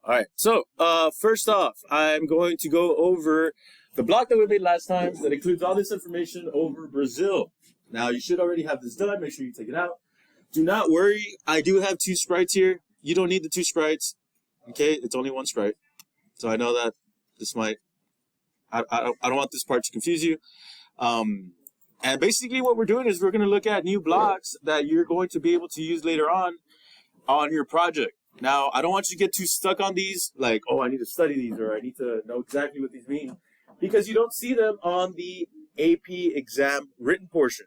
All right, so first off, I'm going to go over the block that we made last time that includes all this information over Brazil. Now, you should already have this done. Make sure you take it out. Do not worry. I do have 2 sprites here. You don't need the 2 sprites. Okay, it's only 1 sprite. So I know that this might... I don't want this part to confuse you. And basically what we're doing is we're going to look at new blocks that you're going to be able to use later on your project. Now, I don't want you to get too stuck on these, like, oh, I need to study these, or I need to know exactly what these mean, because you don't see them on the AP exam written portion.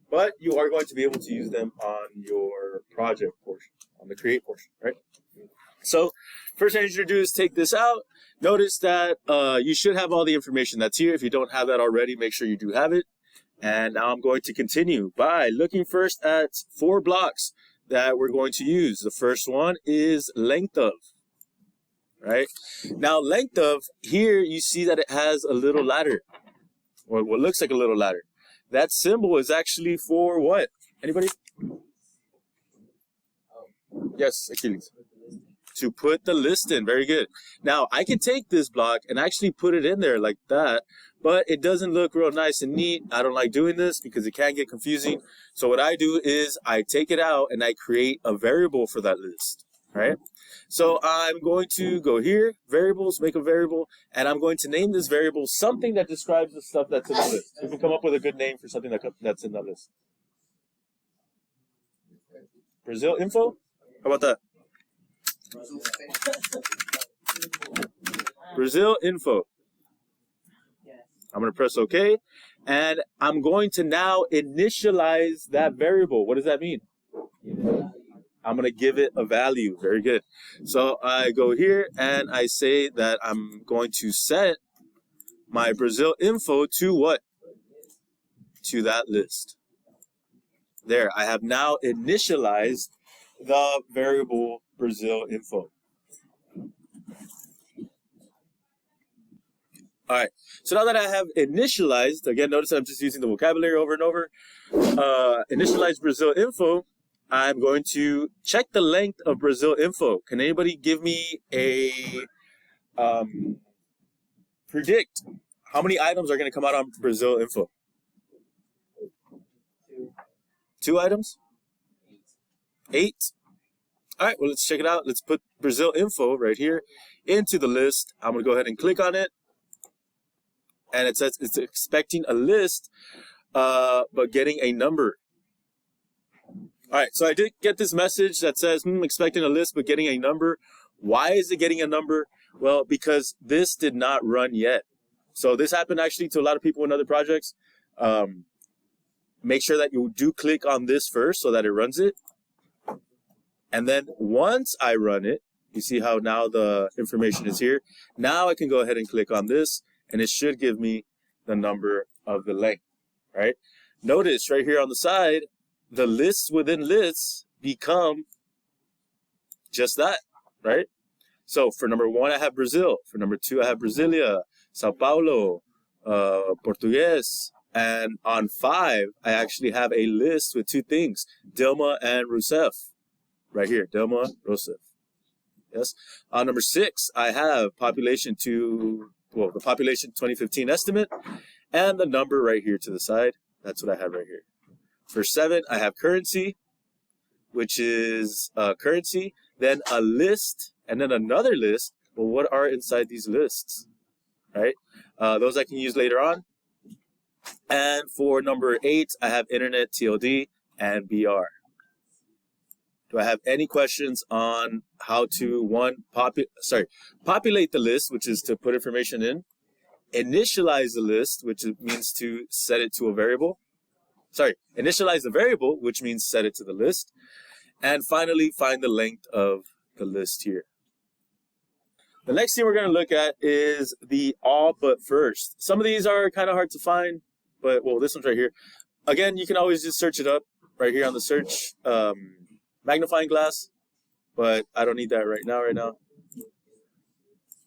But you are going to be able to use them on your project portion, on the create portion, right? So, first thing I need you to do is take this out. Notice that you should have all the information that's here. If you don't have that already, make sure you do have it. And now I'm going to continue by looking first at 4 blocks that we're going to use. The first one is length of, right? Now, length of, here you see that it has a little ladder, or what looks like a little ladder. That symbol is actually for what? Anybody? Yes, Achilles. To put the list in. Very good. Now, I can take this block and actually put it in there like that, but it doesn't look real nice and neat. I don't like doing this because it can get confusing. So what I do is I take it out and I create a variable for that list, right? So I'm going to go here, variables, make a variable, and I'm going to name this variable something that describes the stuff that's in the list. You can come up with a good name for something that's in that list. Brazil info? How about that? Brazil info. I'm going to press OK, and I'm going to now initialize that variable. What does that mean? I'm going to give it a value. Very good. So I go here and I say that I'm going to set my Brazil info to what? To that list. There, I have now initialized the variable Brazil info. All right, so now that I have initialized, again, notice that I'm just using the vocabulary over and over, initialize Brazil info, I'm going to check the length of Brazil info. Can anybody give me a, predict how many items are going to come out on Brazil info? 2 items? 8? All right, well, let's check it out. Let's put Brazil info right here into the list. I'm going to go ahead and click on it. And it says it's expecting a list, but getting a number. All right, so I did get this message that says, expecting a list, but getting a number. Why is it getting a number? Well, because this did not run yet. So this happened actually to a lot of people in other projects. Make sure that you do click on this first so that it runs it. And then once I run it, you see how now the information is here. Now I can go ahead and click on this, and it should give me the number of the length, right? Notice right here on the side, the lists within lists become just that, right? So for number 1, I have Brazil. For number 2, I have Brasilia, Sao Paulo, Português. And on 5, I actually have a list with 2 things, Dilma and Rousseff. Right here, Dilma, Rousseff. Yes. On number 6, I have the population 2015 estimate, and the number right here to the side. That's what I have right here. For 7, I have currency, which is currency, then a list, and then another list. Well, what are inside these lists, right? Those I can use later on. And for number 8, I have internet, TLD, and BR. Do I have any questions on how to, populate the list, which is to put information in, initialize the list, which means to set it to a variable. Initialize the variable, which means set it to the list. And finally, find the length of the list here. The next thing we're going to look at is the all but first. Some of these are kind of hard to find, but, well, this one's right here. Again, you can always just search it up right here on the search magnifying glass, but I don't need that right now.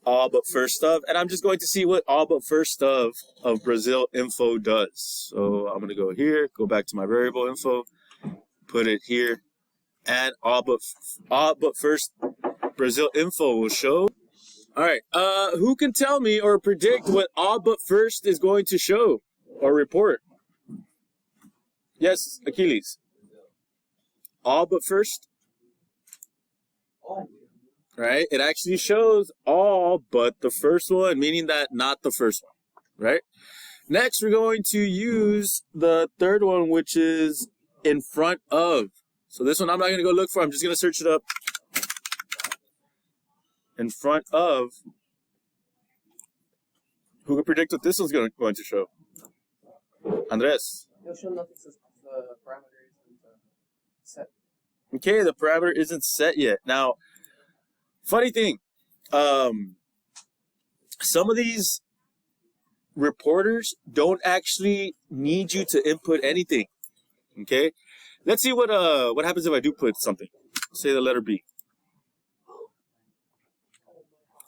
All but first of, and I'm just going to see what all but first of Brazil info does. So I'm going to go here, go back to my variable info, put it here, and all but first Brazil info will show. All right. Who can tell me or predict what all but first is going to show or report? Yes, Achilles. All but first. Right? It actually shows all but the first one, meaning that not the first one. Right? Next, we're going to use the third one, which is in front of. So this one I'm not going to go look for. I'm just going to search it up. In front of. Who can predict what this one's going to show? Andres. It'll show nothing since the parameter isn't set. Okay, the parameter isn't set yet. Now, funny thing, some of these reporters don't actually need you to input anything. Okay, let's see what happens if I do put something. Say the letter B.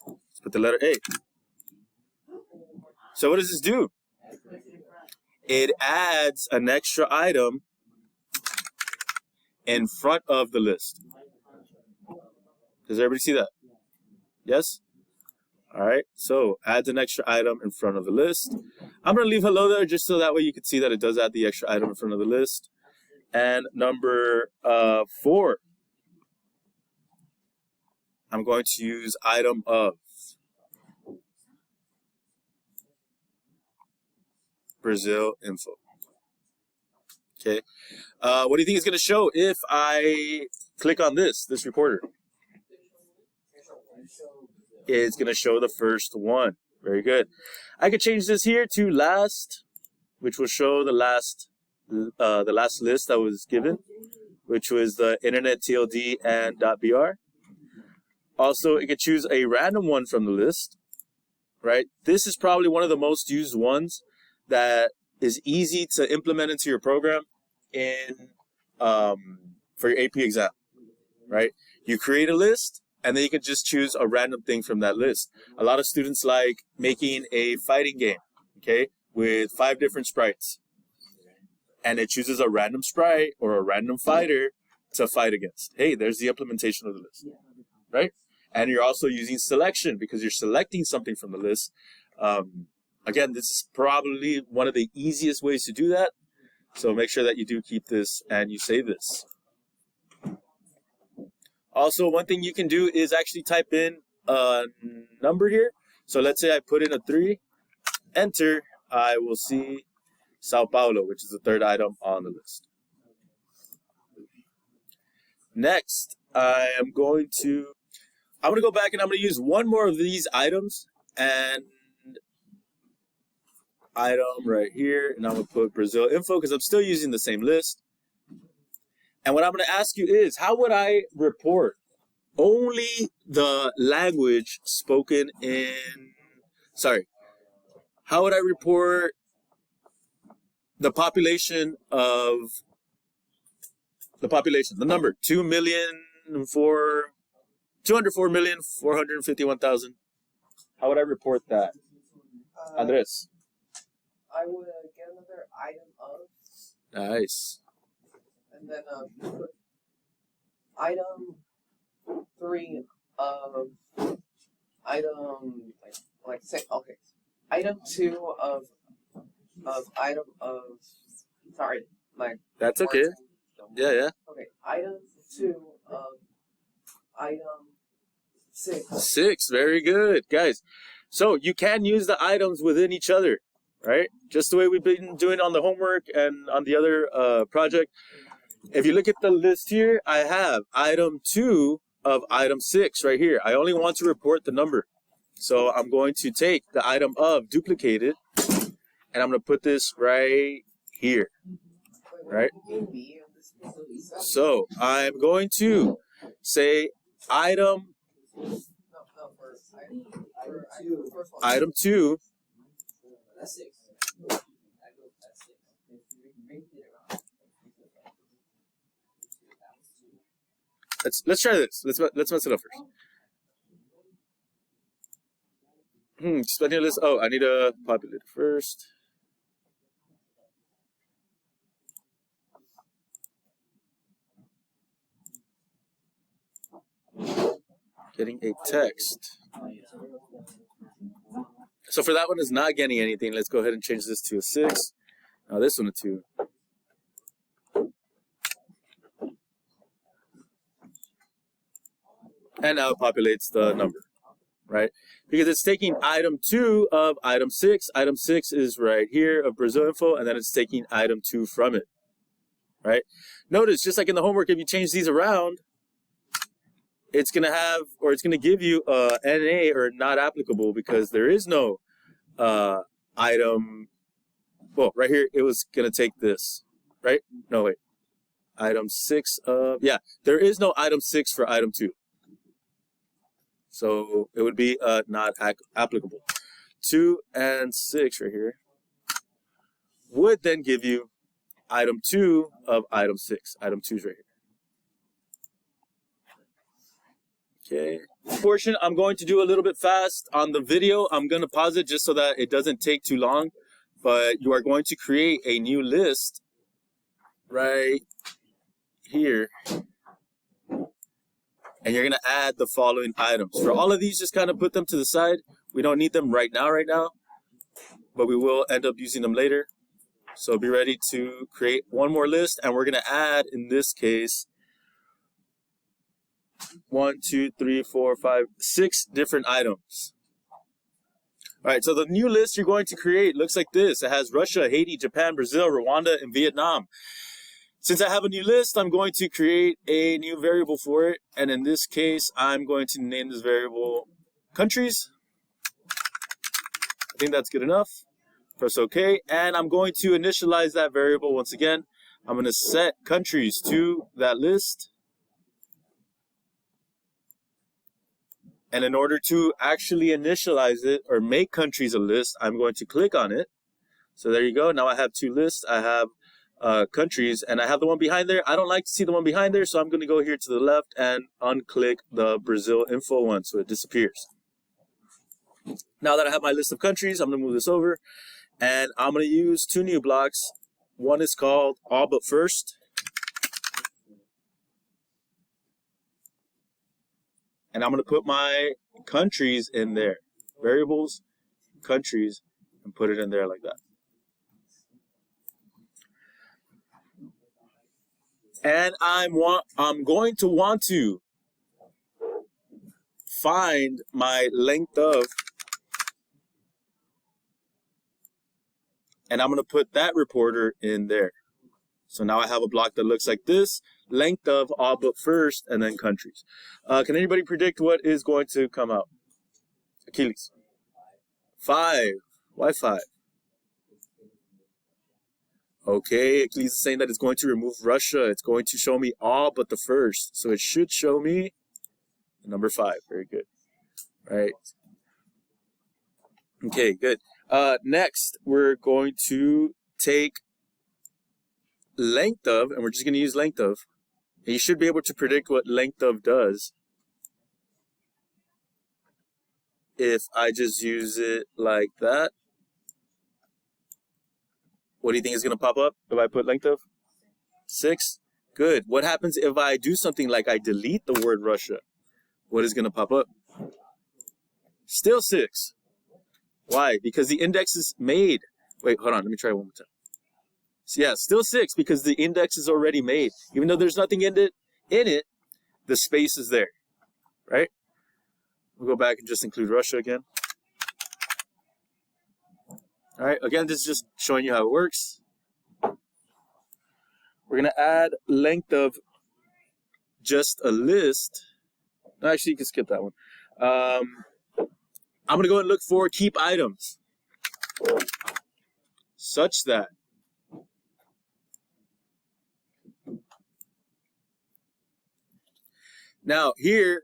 Let's put the letter A. So what does this do? It adds an extra item in front of the list. Does everybody see that? Yes? All right. So adds an extra item in front of the list. I'm going to leave hello there just so that way you can see that it does add the extra item in front of the list. And number 4, I'm going to use item of. Brazil info. Okay. What do you think it's going to show if I click on this reporter? It's going to show the first one. Very good. I could change this here to last, which will show the last list that was given, which was the internet TLD and .br. Also, it could choose a random one from the list, right? This is probably one of the most used ones that is easy to implement into your program in for your AP exam, right? You create a list, and then you can just choose a random thing from that list. A lot of students like making a fighting game, okay, with 5 different sprites. And it chooses a random sprite or a random fighter to fight against. Hey, there's the implementation of the list, right? And you're also using selection because you're selecting something from the list. Again, this is probably one of the easiest ways to do that. So make sure that you do keep this and you save this. Also, one thing you can do is actually type in a number here. So let's say I put in a 3, enter, I will see Sao Paulo, which is the 3rd item on the list. Next, I'm going to go back and I'm going to use one more of these items and item right here, and I'm going to put Brazil info because I'm still using the same list. And what I'm going to ask you is, how would I report only the language spoken in, how would I report the population, the number, 204,451,000. How would I report that? Andres? I would get another item of. Nice. And then put item 3 of item like say okay. Item 2 of item of That's okay. Yeah. Okay. Item 2 of item 6. 6, very good. Guys, so you can use the items within each other, right? Just the way we've been doing on the homework and on the other project. If you look at the list here, I have item 2 of item 6 right here. I only want to report the number. So I'm going to take the item of duplicated, and I'm going to put this right here, right? So I'm going to say item 2. Let's try this. Let's mess it up first. Spending list. Oh, I need to populate it first. Getting a text. So for that one is not getting anything. Let's go ahead and change this to a 6. Now this one a 2. And now it populates the number, right? Because it's taking item 2 of item 6. Item 6 is right here of Brazil info, and then it's taking item 2 from it, right? Notice, just like in the homework, if you change these around, it's going to have, or it's going to give you NA or not applicable, because there is no item. Well, right here, it was going to take this, right? No, wait. Item 6 of, yeah, there is no item 6 for item 2. So it would be not applicable. 2 and 6 right here would then give you item 2 of item 6. Item 2 is right here. Okay. Portion I'm going to do a little bit fast on the video. I'm going to pause it just so that it doesn't take too long. But you are going to create a new list right here. And you're going to add the following items. For all of these, just kind of put them to the side. We don't need them right now. But we will end up using them later. So be ready to create one more list. And we're going to add, in this case, 1, 2, 3, 4, 5, 6 different items. All right, so the new list you're going to create looks like this. It has Russia, Haiti, Japan, Brazil, Rwanda, and Vietnam. Since I have a new list, I'm going to create a new variable for it. And in this case, I'm going to name this variable countries. I think that's good enough. Press OK. And I'm going to initialize that variable once again. I'm going to set countries to that list. And in order to actually initialize it or make countries a list, I'm going to click on it. So there you go. Now I have 2 lists. I have countries, and I have the one behind there. I don't like to see the one behind there, so I'm going to go here to the left and unclick the Brazil info one so it disappears. Now that I have my list of countries, I'm going to move this over, and I'm going to use 2 new blocks. One is called All But First, and I'm going to put my countries in there. Variables, countries, and put it in there like that. And I'm going to want to find my length of, and I'm going to put that reporter in there. So now I have a block that looks like this, length of, all but first, and then countries. Can anybody predict what is going to come out? Achilles. 5. Why 5? Okay, Achilles is saying that it's going to remove Russia. It's going to show me all but the first. So it should show me number 5. Very good. Right. Okay, good. Next, we're going to take length of, and we're just going to use length of. And you should be able to predict what length of does if I just use it like that. What do you think is going to pop up if I put length of? 6. Good. What happens if I do something like I delete the word Russia? What is going to pop up? Still 6. Why? Because the index is made. Wait, hold on. Let me try one more time. So yeah, still 6 because the index is already made. Even though there's nothing in it, the space is there, right? We'll go back and just include Russia again. All right, again, this is just showing you how it works. We're going to add length of just a list. No, actually, you can skip that one. I'm going to go and look for keep items such that now here,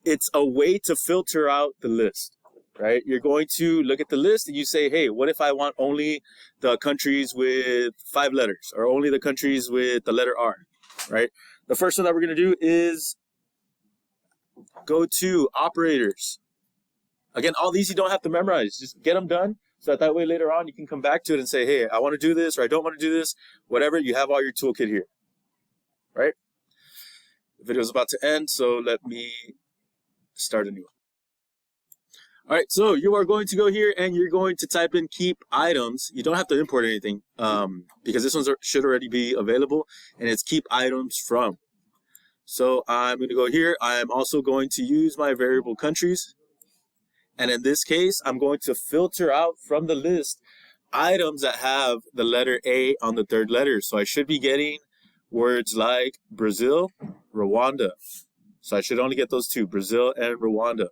it's a way to filter out the list. Right? You're going to look at the list and you say, hey, what if I want only the countries with 5 letters or only the countries with the letter R, right? The first one that we're going to do is go to operators. Again, all these you don't have to memorize. Just get them done so that way later on you can come back to it and say, hey, I want to do this or I don't want to do this. Whatever, you have all your toolkit here, right? The video is about to end, so let me start a new one. All right, so you are going to go here and you're going to type in keep items. You don't have to import anything because this one should already be available, and it's keep items from. So I'm going to go here. I'm also going to use my variable countries. And in this case, I'm going to filter out from the list items that have the letter A on the third letter. So I should be getting words like Brazil, Rwanda. So I should only get those two, Brazil and Rwanda.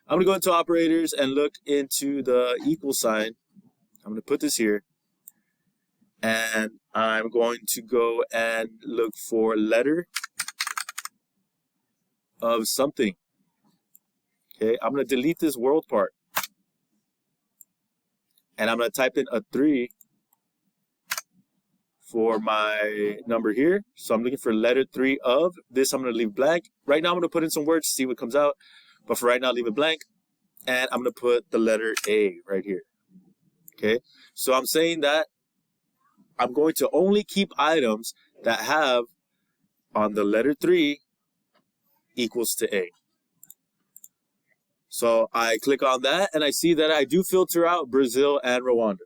I'm going to go into operators and look into the equal sign. I'm going to put this here. And I'm going to go and look for letter of something. Okay, I'm going to delete this world part. And I'm going to type in a 3 for my number here. So I'm looking for letter 3 of this. I'm going to leave blank. Right now I'm going to put in some words to see what comes out. But for right now, leave it blank. And I'm going to put the letter A right here. Okay, so I'm saying that I'm going to only keep items that have on the letter 3 equals to A. So I click on that and I see that I do filter out Brazil and Rwanda.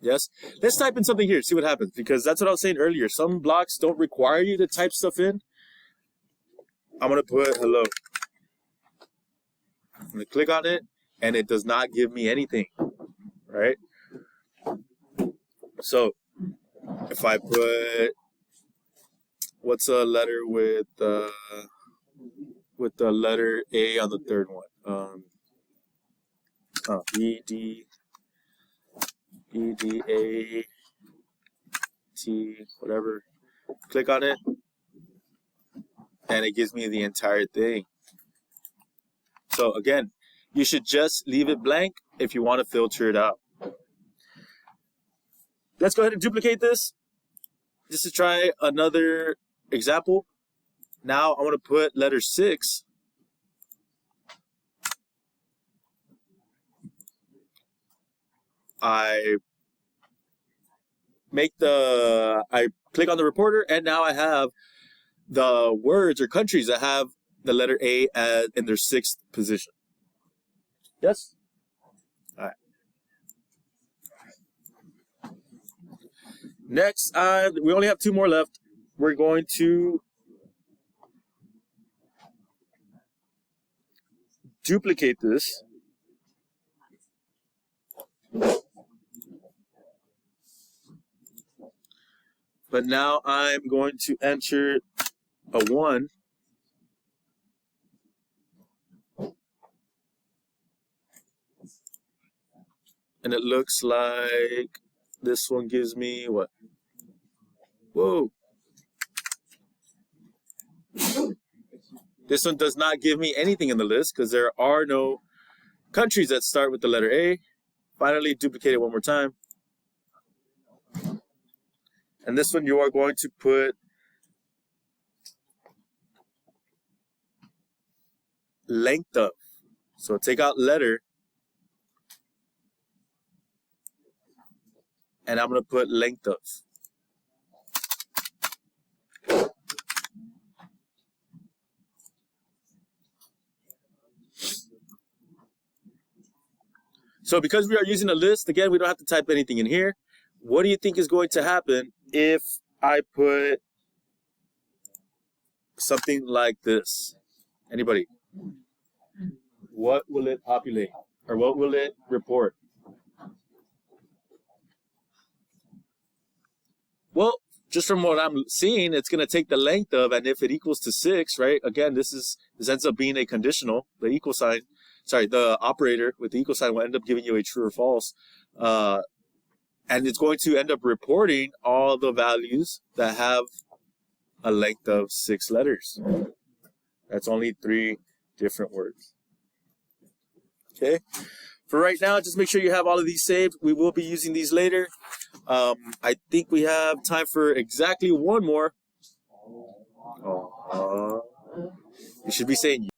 Yes. Let's type in something here, see what happens, because that's what I was saying earlier. Some blocks don't require you to type stuff in. I'm going to put hello. I'm going to click on it and it does not give me anything, right? So if I put, what's a letter with the letter A on the third one? E, D, A, T, whatever. Click on it, and it gives me the entire thing. So again, you should just leave it blank if you want to filter it out. Let's go ahead and duplicate this just to try another example. Now I want to put letter 6. I click on the reporter, and now I have the words or countries that have the letter A in their 6th position. Yes? All right. Next, we only have 2 more left. We're going to duplicate this. But now I'm going to enter a 1. And it looks like this one gives me what? Whoa. This one does not give me anything in the list because there are no countries that start with the letter A. Finally, duplicate it one more time. And this one you are going to put length of. So take out letter. And I'm going to put length of. So because we are using a list, again, we don't have to type anything in here. What do you think is going to happen if I put something like this? Anybody? What will it populate? Or what will it report? Well, just from what I'm seeing, it's going to take the length of, and if it equals to 6, right? Again, this ends up being a conditional. The equal sign, the operator with the equal sign will end up giving you a true or false. And it's going to end up reporting all the values that have a length of 6 letters. That's only 3 different words. Okay. For right now, just make sure you have all of these saved. We will be using these later. I think we have time for exactly one more. You should be saying